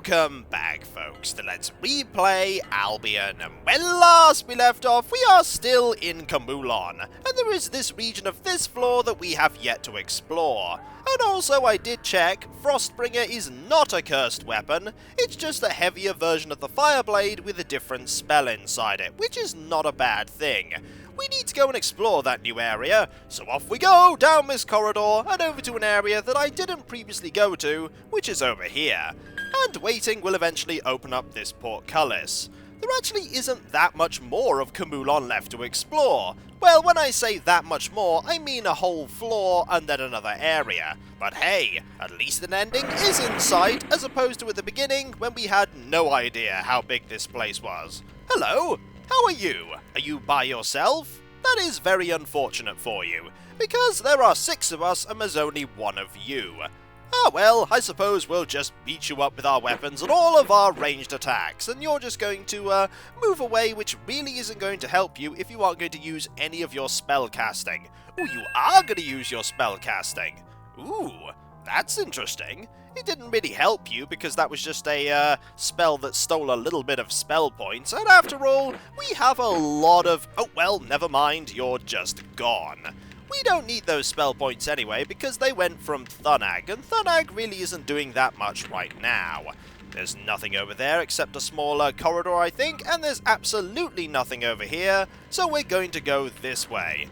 Welcome back, folks, to Let's Replay Albion. And when last we left off, we are still in Khamulon, and there is this region of this floor that we have yet to explore. And also, I did check, Frostbringer is not a cursed weapon, it's just a heavier version of the Fireblade with a different spell inside it, which is not a bad thing. We need to go and explore that new area, so off we go down this corridor and over to an area that I didn't previously go to, which is over here. And waiting will eventually open up this portcullis. There actually isn't that much more of Kamulon left to explore. Well, when I say that much more, I mean a whole floor and then another area. But hey, at least an ending is in sight, as opposed to at the beginning when we had no idea how big this place was. Hello? How are you? Are you by yourself? That is very unfortunate for you, because there are 6 of us and there's only 1 of you. Ah well, I suppose we'll just beat you up with our weapons and all of our ranged attacks, and you're just going to move away, which really isn't going to help you if you aren't going to use any of your spell casting. Ooh, you are going to use your spell casting. Ooh, that's interesting. It didn't really help you because that was just a spell that stole a little bit of spell points, and after all, we have a lot of... Oh, well, never mind, you're just gone. We don't need those spell points anyway because they went from Thunag, and Thunag really isn't doing that much right now. There's nothing over there except a smaller corridor, I think, and there's absolutely nothing over here, so we're going to go this way.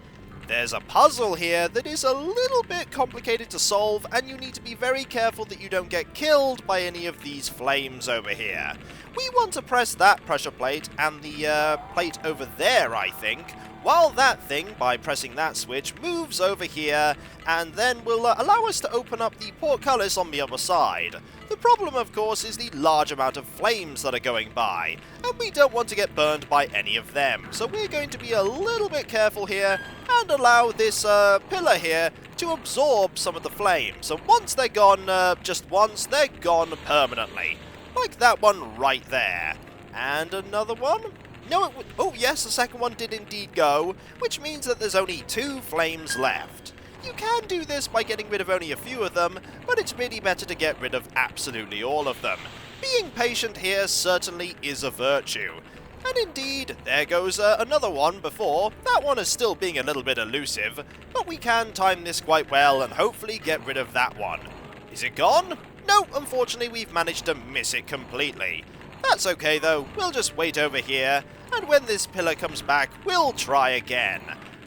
There's a puzzle here that is a little bit complicated to solve, and you need to be very careful that you don't get killed by any of these flames over here. We want to press that pressure plate and the plate over there, I think, while that thing, by pressing that switch, moves over here, and then will allow us to open up the portcullis on the other side. The problem, of course, is the large amount of flames that are going by, and we don't want to get burned by any of them, so we're going to be a little bit careful here, and allow this pillar here to absorb some of the flames. And once they're gone, just once, they're gone permanently. Like that one right there. And another one? No, it would... Oh, yes, the second one did indeed go, which means that there's only 2 flames left. You can do this by getting rid of only a few of them, but it's really better to get rid of absolutely all of them. Being patient here certainly is a virtue. And indeed, there goes another one before. That one is still being a little bit elusive, but we can time this quite well and hopefully get rid of that one. Is it gone? No, unfortunately we've managed to miss it completely. That's okay though, we'll just wait over here, and when this pillar comes back, we'll try again.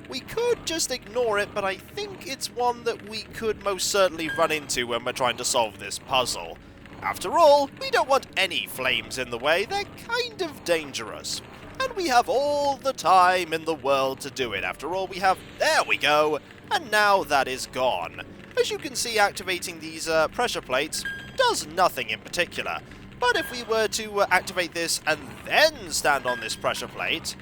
We could just ignore it, but I think it's one that we could most certainly run into when we're trying to solve this puzzle. After all, we don't want any flames in the way, they're kind of dangerous. And we have all the time in the world to do it. After all, we have... There we go! And now that is gone. As you can see, activating these pressure plates does nothing in particular. But if we were to activate this and then stand on this pressure plate...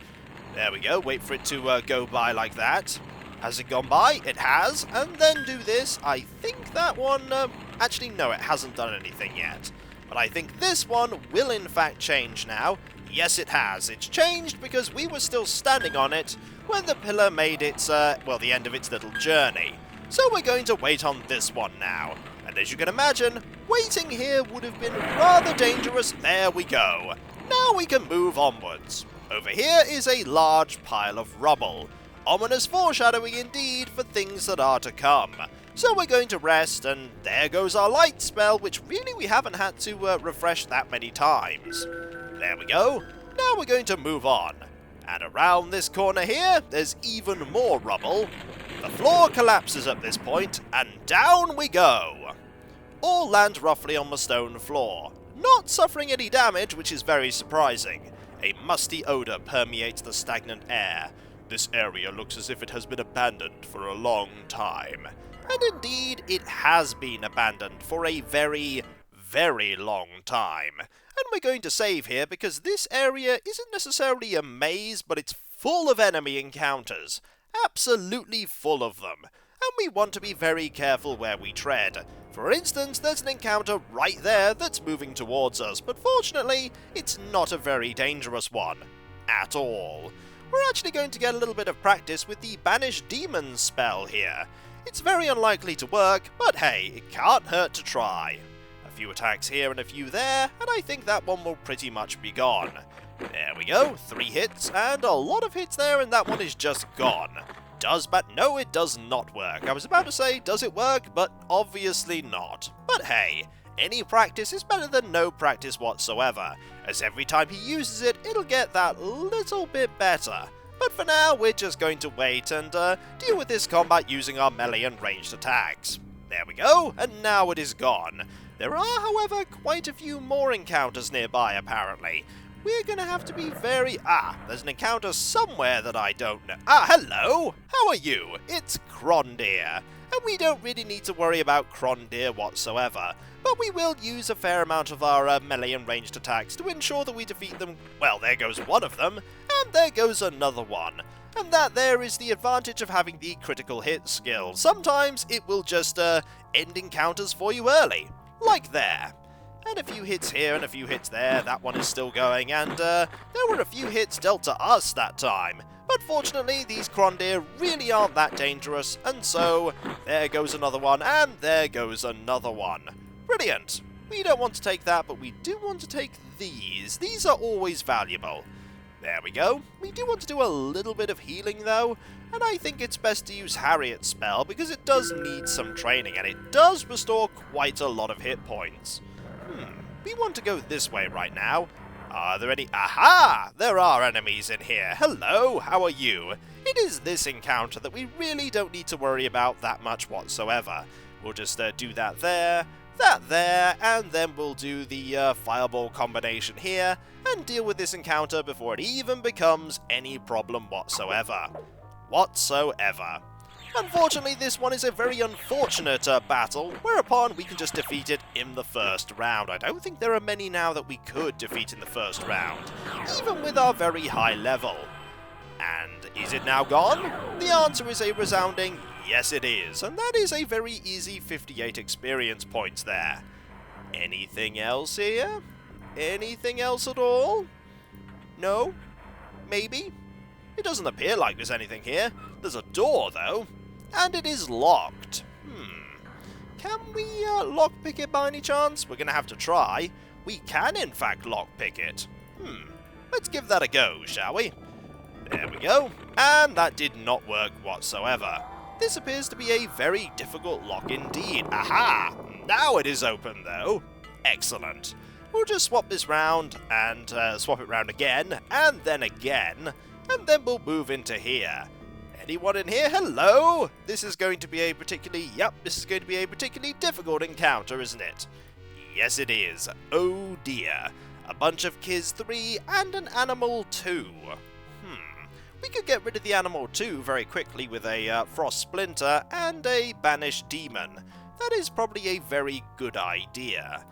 There we go, wait for it to go by like that. Has it gone by? It has. And then do this. I think that one... Actually, no, it hasn't done anything yet. But I think this one will in fact change now. Yes, it has. It's changed because we were still standing on it when the pillar made its, well, the end of its little journey. So we're going to wait on this one now. And as you can imagine, waiting here would have been rather dangerous. There we go. Now we can move onwards. Over here is a large pile of rubble. Ominous foreshadowing indeed for things that are to come. So we're going to rest, and there goes our light spell, which really we haven't had to refresh that many times. There we go. Now we're going to move on. And around this corner here, there's even more rubble. The floor collapses at this point, and down we go. All land roughly on the stone floor, not suffering any damage, which is very surprising. A musty odour permeates the stagnant air. This area looks as if it has been abandoned for a long time. And indeed, it has been abandoned for a very, very long time. And we're going to save here because this area isn't necessarily a maze, but it's full of enemy encounters. Absolutely full of them. And we want to be very careful where we tread. For instance, there's an encounter right there that's moving towards us, but fortunately, it's not a very dangerous one. At all. We're actually going to get a little bit of practice with the Banish Demons spell here. It's very unlikely to work, but hey, it can't hurt to try. A few attacks here and a few there, and I think that one will pretty much be gone. There we go, 3 hits, and a lot of hits there, and that one is just gone. No, it does not work. I was about to say, does it work? But obviously not. But hey, any practice is better than no practice whatsoever, as every time he uses it, it'll get that little bit better. But for now, we're just going to wait and deal with this combat using our melee and ranged attacks. There we go, and now it is gone. There are, however, quite a few more encounters nearby, apparently. We're gonna have to be very... there's an encounter somewhere that I don't know. Hello! How are you? It's Krondir. And we don't really need to worry about Krondir whatsoever, but we will use a fair amount of our melee and ranged attacks to ensure that we defeat them. Well, there goes one of them, and there goes another one. And that there is the advantage of having the critical hit skill. Sometimes it will just end encounters for you early, like there. And a few hits here and a few hits there, that one is still going, and there were a few hits dealt to us that time. But fortunately, these Krondir really aren't that dangerous, and so there goes another one, and there goes another one. Brilliant! We don't want to take that, but we do want to take these. These are always valuable. There we go. We do want to do a little bit of healing, though, and I think it's best to use Harriet's spell, because it does need some training, and it does restore quite a lot of hit points. We want to go this way right now. Are there any... Aha! There are enemies in here. Hello, how are you? It is this encounter that we really don't need to worry about that much whatsoever. We'll just do that there, and then we'll do the fireball combination here, and deal with this encounter before it even becomes any problem whatsoever. Unfortunately, this one is a very unfortunate battle, whereupon we can just defeat it in the first round. I don't think there are many now that we could defeat in the first round, even with our very high level. And is it now gone? The answer is a resounding yes it is, and that is a very easy 58 experience points there. Anything else here? Anything else at all? No? Maybe? It doesn't appear like there's anything here. There's a door, though. And it is locked. Can we lockpick it by any chance? We're going to have to try. We can, in fact, lockpick it. Let's give that a go, shall we? There we go. And that did not work whatsoever. This appears to be a very difficult lock indeed. Aha! Now it is open, though. Excellent. We'll just swap this round, and swap it round again, and then we'll move into here. Anyone in here? Hello! This is going to be a particularly difficult encounter, isn't it? Yes, it is. Oh dear. A bunch of Kizz 3 and an Animal 2. We could get rid of the Animal 2 very quickly with a Frost Splinter and a Banished Demon. That is probably a very good idea.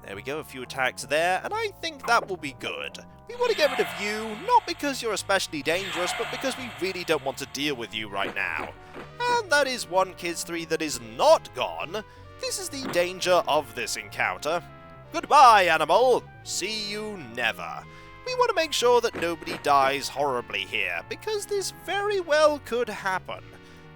There we go, a few attacks there, and I think that will be good. We want to get rid of you, not because you're especially dangerous, but because we really don't want to deal with you right now. And that is one Kizz 3 that is not gone. This is the danger of this encounter. Goodbye, animal! See you never. We want to make sure that nobody dies horribly here, because this very well could happen.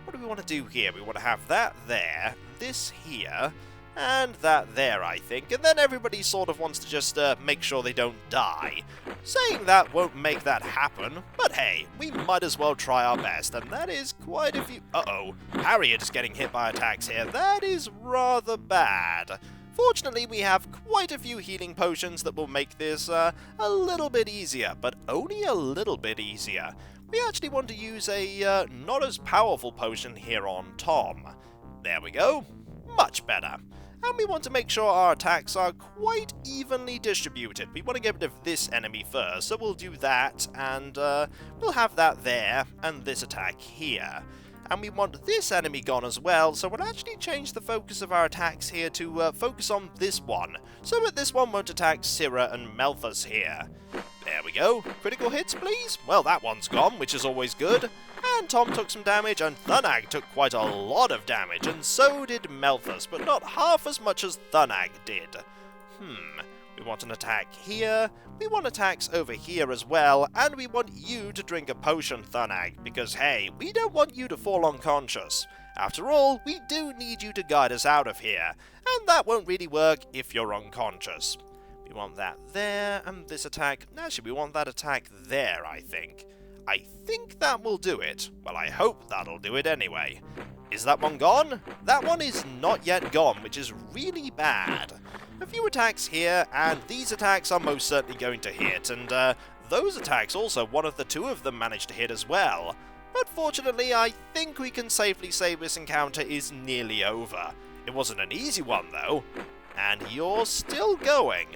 What do we want to do here? We want to have that there, this here, and that there, I think, and then everybody sort of wants to just make sure they don't die. Saying that won't make that happen, but hey, we might as well try our best, and that is quite a few... Uh-oh, Harriet is getting hit by attacks here. That is rather bad. Fortunately, we have quite a few healing potions that will make this a little bit easier, but only a little bit easier. We actually want to use a not as powerful potion here on Tom. There we go. Much better. And we want to make sure our attacks are quite evenly distributed. We want to get rid of this enemy first, so we'll do that, and we'll have that there, and this attack here. And we want this enemy gone as well, so we'll actually change the focus of our attacks here to focus on this one, so that this one won't attack Syrah and Melthus here. There we go. Critical hits, please? Well, that one's gone, which is always good. And Tom took some damage, and Thunag took quite a lot of damage, and so did Melthus, but not half as much as Thunag did. We want an attack here, we want attacks over here as well, and we want you to drink a potion, Thunag, because hey, we don't want you to fall unconscious. After all, we do need you to guide us out of here, and that won't really work if you're unconscious. We want that there, and this attack... Actually, we want that attack there, I think. I think that will do it. Well, I hope that'll do it anyway. Is that one gone? That one is not yet gone, which is really bad. A few attacks here, and these attacks are most certainly going to hit, and those attacks also, one of the two of them managed to hit as well. But fortunately, I think we can safely say this encounter is nearly over. It wasn't an easy one, though. And you're still going.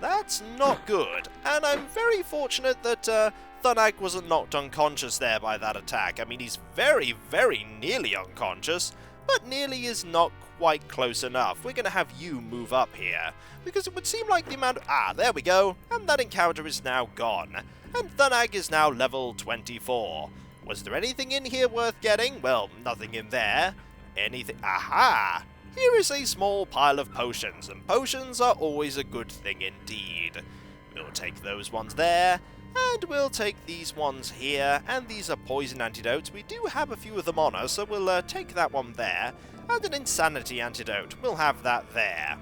That's not good. And I'm very fortunate that Thunag wasn't knocked unconscious there by that attack. I mean, he's very, very nearly unconscious, but nearly is not quite close enough. We're going to have you move up here, because it would seem like the amount of... Ah, there we go. And that encounter is now gone. And Thunag is now level 24. Was there anything in here worth getting? Well, nothing in there. Anything... Aha! Here is a small pile of potions, and potions are always a good thing indeed. We'll take those ones there, and we'll take these ones here, and these are poison antidotes. We do have a few of them on us, so we'll take that one there, and an insanity antidote. We'll have that there.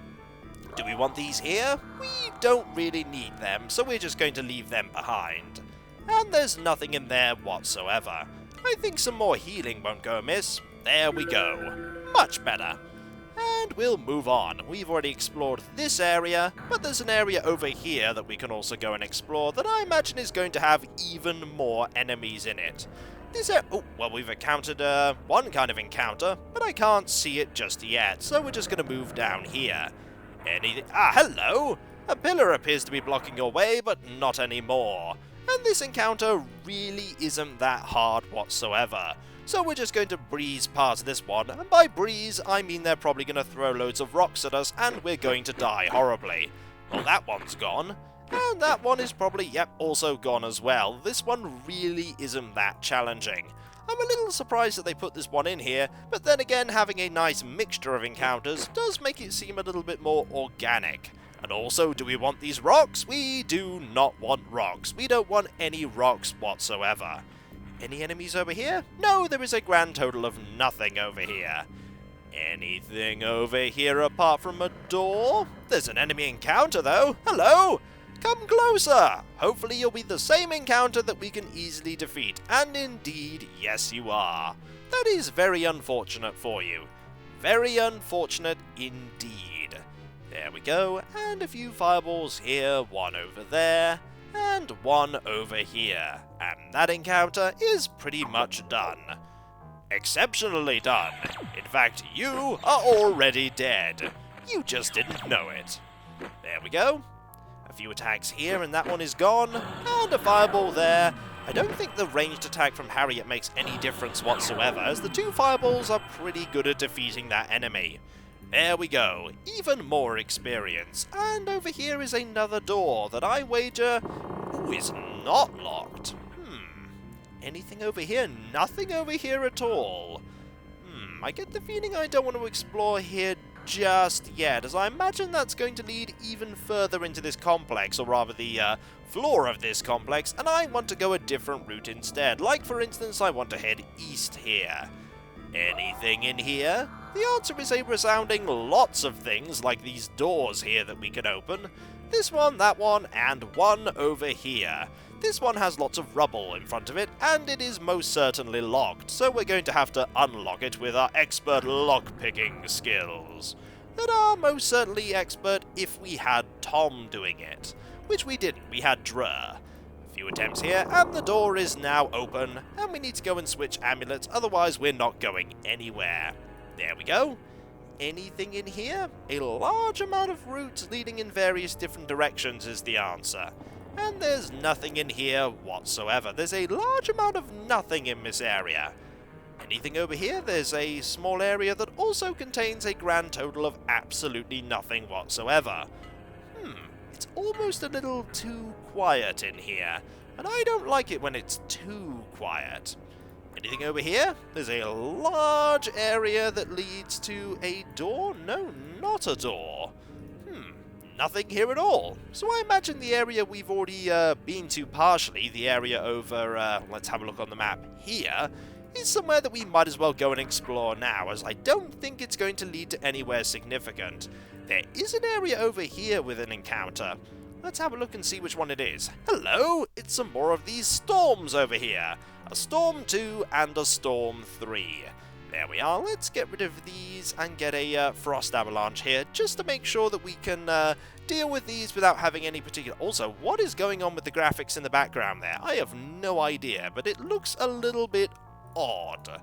Do we want these here? We don't really need them, so we're just going to leave them behind. And there's nothing in there whatsoever. I think some more healing won't go amiss. There we go. Much better. And we'll move on. We've already explored this area, but there's an area over here that we can also go and explore that I imagine is going to have even more enemies in it. Oh, well, we've encountered one kind of encounter, but I can't see it just yet, so we're just going to move down here. Anything? Ah, hello! A pillar appears to be blocking your way, but not anymore. And this encounter really isn't that hard whatsoever. So we're just going to breeze past this one, and by breeze, I mean they're probably going to throw loads of rocks at us, and we're going to die horribly. Well, that one's gone, and that one is probably, yep, also gone as well. This one really isn't that challenging. I'm a little surprised that they put this one in here, but then again, having a nice mixture of encounters does make it seem a little bit more organic. And also, do we want these rocks? We do not want rocks. We don't want any rocks whatsoever. Any enemies over here? No, there is a grand total of nothing over here. Anything over here apart from a door? There's an enemy encounter, though. Hello! Come closer! Hopefully you'll be the same encounter that we can easily defeat. And indeed, yes you are. That is very unfortunate for you. Very unfortunate indeed. There we go, and a few fireballs here, one over there, and one over here. And that encounter is pretty much done. Exceptionally done. In fact, you are already dead. You just didn't know it. There we go. A few attacks here, and that one is gone. And a fireball there. I don't think the ranged attack from Harriet makes any difference whatsoever, as the two fireballs are pretty good at defeating that enemy. There we go. Even more experience. And over here is another door that I wager is not locked. Anything over here? Nothing over here at all. I get the feeling I don't want to explore here just yet, as I imagine that's going to lead even further into this complex, or rather the floor of this complex, and I want to go a different route instead. Like, for instance, I want to head east here. Anything in here? The answer is a resounding lots of things, like these doors here that we can open. This one, that one, and one over here. This one has lots of rubble in front of it, and it is most certainly locked, so we're going to have to unlock it with our expert lockpicking skills. That are most certainly expert if we had Tom doing it, which we didn't, we had Dre. A few attempts here, and the door is now open, and we need to go and switch amulets, otherwise we're not going anywhere. There we go. Anything in here? A large amount of routes leading in various different directions is the answer. And there's nothing in here whatsoever. There's a large amount of nothing in this area. Anything over here? There's a small area that also contains a grand total of absolutely nothing whatsoever. It's almost a little too quiet in here, and I don't like it when it's too quiet. Anything over here? There's a large area that leads to a door? No, not a door. Nothing here at all. So I imagine the area we've already been to partially, the area over, let's have a look on the map here, is somewhere that we might as well go and explore now, as I don't think it's going to lead to anywhere significant. There is an area over here with an encounter. Let's have a look and see which one it is. Hello! It's some more of these storms over here. A Storm 2 and a Storm 3. There we are. Let's get rid of these and get a Frost Avalanche here, just to make sure that we can deal with these without having any particular... Also, what is going on with the graphics in the background there? I have no idea, but it looks a little bit odd.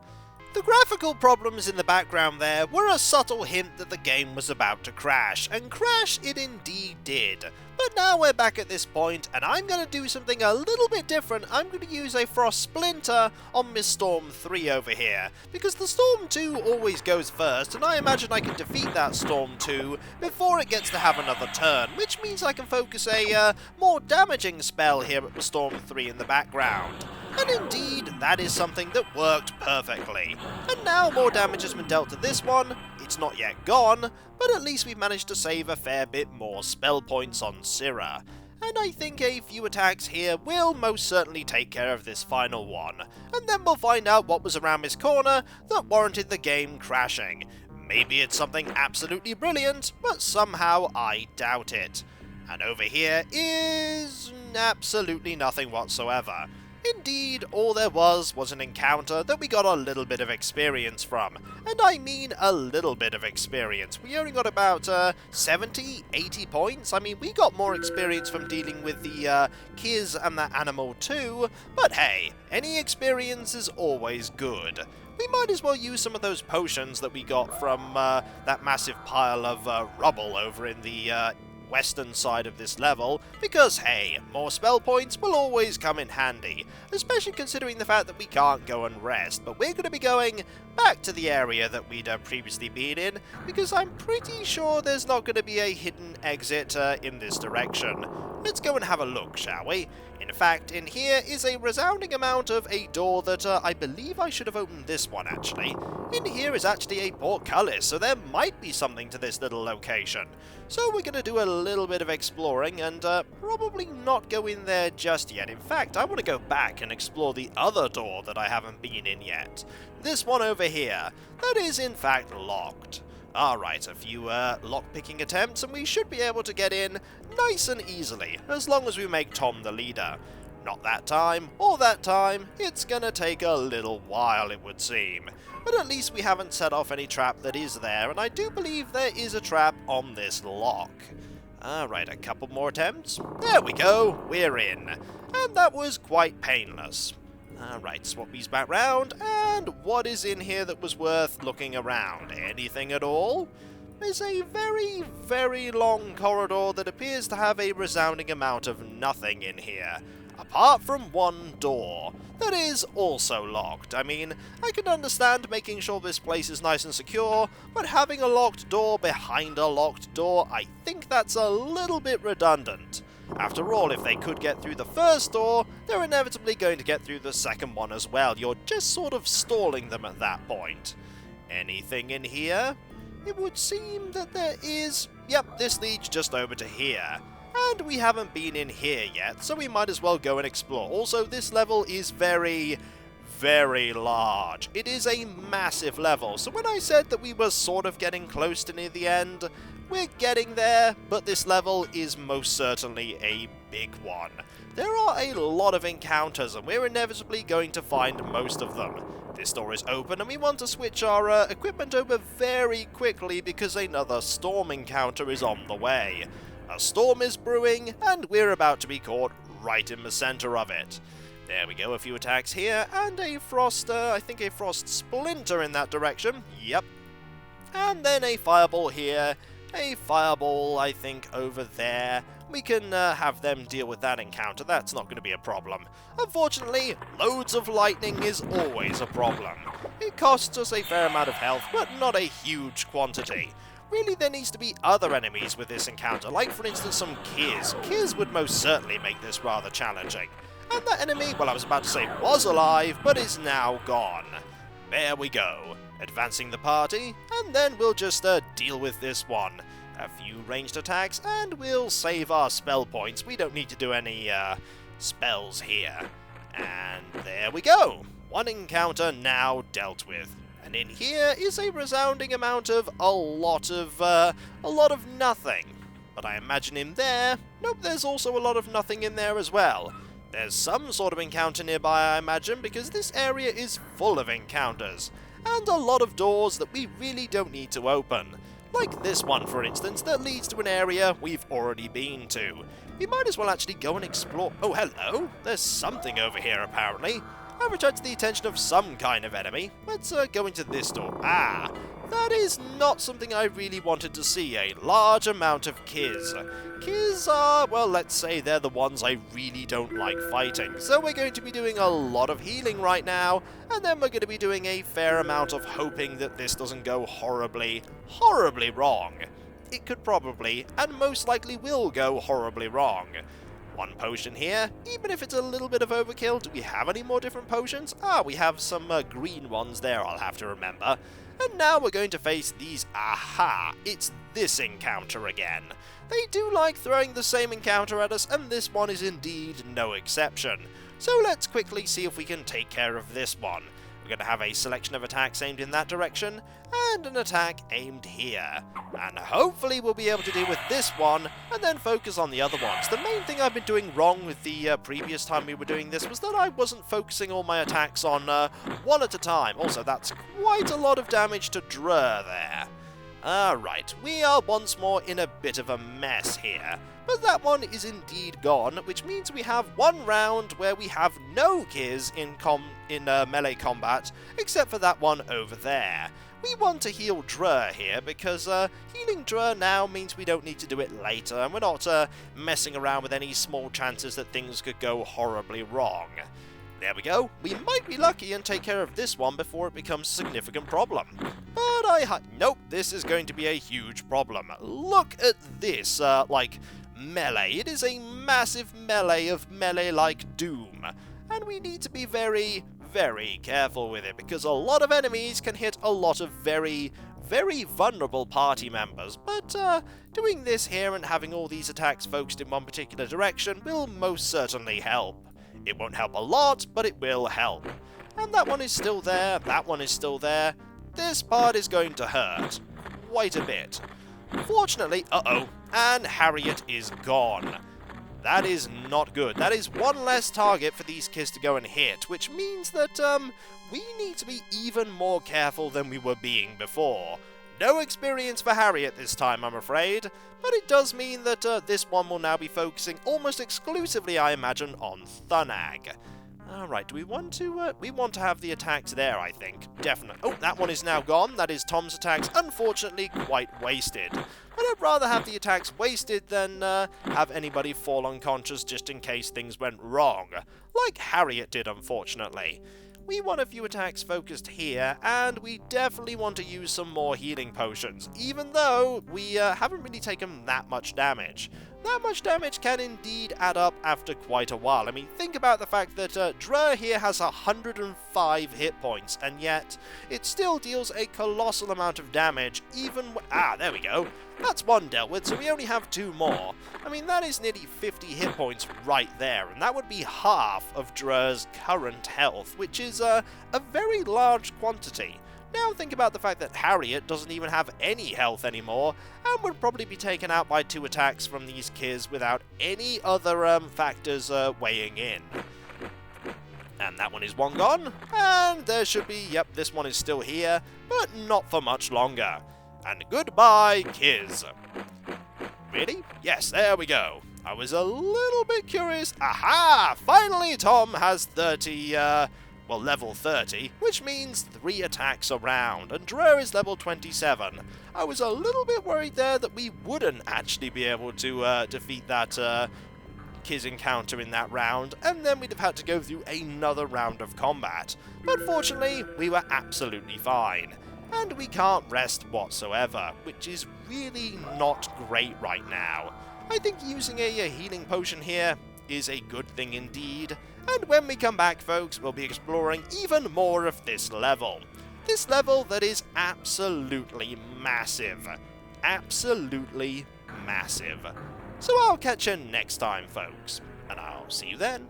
The graphical problems in the background there were a subtle hint that the game was about to crash, and crash it indeed did. But now we're back at this point, and I'm going to do something a little bit different. I'm going to use a Frost Splinter on Miss Storm 3 over here, because the Storm 2 always goes first, and I imagine I can defeat that Storm 2 before it gets to have another turn, which means I can focus a more damaging spell here at the Storm 3 in the background. And indeed, that is something that worked perfectly. And now more damage has been dealt to this one. It's not yet gone, but at least we've managed to save a fair bit more spell points on Syrah. And I think a few attacks here will most certainly take care of this final one. And then we'll find out what was around this corner that warranted the game crashing. Maybe it's something absolutely brilliant, but somehow I doubt it. And over here is absolutely nothing whatsoever. Indeed, all there was an encounter that we got a little bit of experience from. And I mean a little bit of experience. We only got about 70, 80 points. I mean, we got more experience from dealing with the Kizz and that animal too. But hey, any experience is always good. We might as well use some of those potions that we got from that massive pile of rubble over in the western side of this level, because hey, more spell points will always come in handy, especially considering the fact that we can't go and rest, but we're going to be going back to the area that we'd previously been in, because I'm pretty sure there's not going to be a hidden exit in this direction. Let's go and have a look, shall we? In fact, in here is a resounding amount of a door that I believe I should have opened this one, actually. In here is actually a portcullis, so there might be something to this little location. So we're going to do a little bit of exploring and probably not go in there just yet. In fact, I want to go back and explore the other door that I haven't been in yet. This one over here, that is in fact locked. Alright, a few lockpicking attempts and we should be able to get in nice and easily, as long as we make Tom the leader. Not that time, or that time, it's gonna take a little while it would seem. But at least we haven't set off any trap that is there, and I do believe there is a trap on this lock. Alright, a couple more attempts. There we go, we're in. And that was quite painless. Alright, swap these back round, and what is in here that was worth looking around? Anything at all? There's a very, very long corridor that appears to have a resounding amount of nothing in here, apart from one door that is also locked. I mean, I can understand making sure this place is nice and secure, but having a locked door behind a locked door, I think that's a little bit redundant. After all, if they could get through the first door, they're inevitably going to get through the second one as well. You're just sort of stalling them at that point. Anything in here? It would seem that there is... Yep, this leads just over to here. And we haven't been in here yet, so we might as well go and explore. Also, this level is very, very large. It is a massive level, so when I said that we were sort of getting close to near the end, we're getting there, but this level is most certainly a big one. There are a lot of encounters, and we're inevitably going to find most of them. This door is open, and we want to switch our equipment over very quickly because another storm encounter is on the way. A storm is brewing, and we're about to be caught right in the center of it. There we go, a few attacks here, and a frost, I think a frost splinter in that direction. Yep. And then a fireball here. A fireball, I think, over there. We can have them deal with that encounter. That's not going to be a problem. Unfortunately, loads of lightning is always a problem. It costs us a fair amount of health, but not a huge quantity. Really, there needs to be other enemies with this encounter, like, for instance, some Kizz. Kizz would most certainly make this rather challenging. And that enemy, well, I was about to say was alive, but is now gone. There we go. Advancing the party, and then we'll just deal with this one. A few ranged attacks, and we'll save our spell points. We don't need to do any spells here. And there we go. One encounter now dealt with. And in here is a resounding amount of a lot of nothing. But I imagine in there, nope, there's also a lot of nothing in there as well. There's some sort of encounter nearby, I imagine, because this area is full of encounters. And a lot of doors that we really don't need to open. Like this one, for instance, that leads to an area we've already been to. We might as well actually go and explore. Oh, hello! There's something over here, apparently. I've attracted the attention of some kind of enemy. Let's go into this door. Ah, that is not something I really wanted to see, a large amount of Kizz. Kizz are, well, let's say they're the ones I really don't like fighting, so we're going to be doing a lot of healing right now, and then we're going to be doing a fair amount of hoping that this doesn't go horribly, horribly wrong. It could probably, and most likely will go horribly wrong. One potion here, even if it's a little bit of overkill. Do we have any more different potions? Ah, we have some green ones there, I'll have to remember. And now we're going to face these. Aha! It's this encounter again. They do like throwing the same encounter at us, and this one is indeed no exception. So let's quickly see if we can take care of this one. We're going to have a selection of attacks aimed in that direction, and an attack aimed here. And hopefully we'll be able to deal with this one, and then focus on the other ones. The main thing I've been doing wrong with the previous time we were doing this was that I wasn't focusing all my attacks on one at a time. Also, that's quite a lot of damage to Drer there. Alright, we are once more in a bit of a mess here. But that one is indeed gone, which means we have one round where we have no Kizz in melee combat, except for that one over there. We want to heal Drer here, because healing Drer now means we don't need to do it later, and we're not messing around with any small chances that things could go horribly wrong. There we go. We might be lucky and take care of this one before it becomes a significant problem. But nope, this is going to be a huge problem. Look at this, melee. It is a massive melee of melee-like doom. And we need to be very, very careful with it, because a lot of enemies can hit a lot of very, very vulnerable party members. But doing this here and having all these attacks focused in one particular direction will most certainly help. It won't help a lot, but it will help. And that one is still there, that one is still there. This part is going to hurt. Quite a bit. Fortunately, and Harriet is gone. That is not good. That is one less target for these Kizz to go and hit, which means that, we need to be even more careful than we were being before. No experience for Harriet this time, I'm afraid, but it does mean that this one will now be focusing almost exclusively, I imagine, on Thunag. Alright, do we want to, we want to have the attacks there, I think. Definitely. Oh, that one is now gone. That is Tom's attacks, unfortunately, quite wasted. But I'd rather have the attacks wasted than have anybody fall unconscious just in case things went wrong. Like Harriet did, unfortunately. We want a few attacks focused here, and we definitely want to use some more healing potions, even though we haven't really taken that much damage. That much damage can indeed add up after quite a while. I mean, think about the fact that Drer here has 105 hit points, and yet it still deals a colossal amount of damage, even there we go. That's one dealt with, so we only have two more. I mean, that is nearly 50 hit points right there, and that would be half of Drer's current health, which is a very large quantity. Now think about the fact that Harriet doesn't even have any health anymore, and would probably be taken out by 2 attacks from these Kizz without any other factors weighing in. And that one is one gone, and there should be, yep, this one is still here, but not for much longer. And goodbye, Kizz. Really? Yes, there we go. I was a little bit curious. Aha! Finally, Tom has 30, level 30, which means 3 attacks around, and Drer is level 27. I was a little bit worried there that we wouldn't actually be able to defeat that Kizz encounter in that round, and then we'd have had to go through another round of combat. But fortunately, we were absolutely fine. And we can't rest whatsoever, which is really not great right now. I think using a healing potion here is a good thing indeed, and when we come back, folks, we'll be exploring even more of this level. This level that is absolutely massive. Absolutely massive. So I'll catch you next time, folks, and I'll see you then.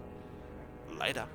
Later.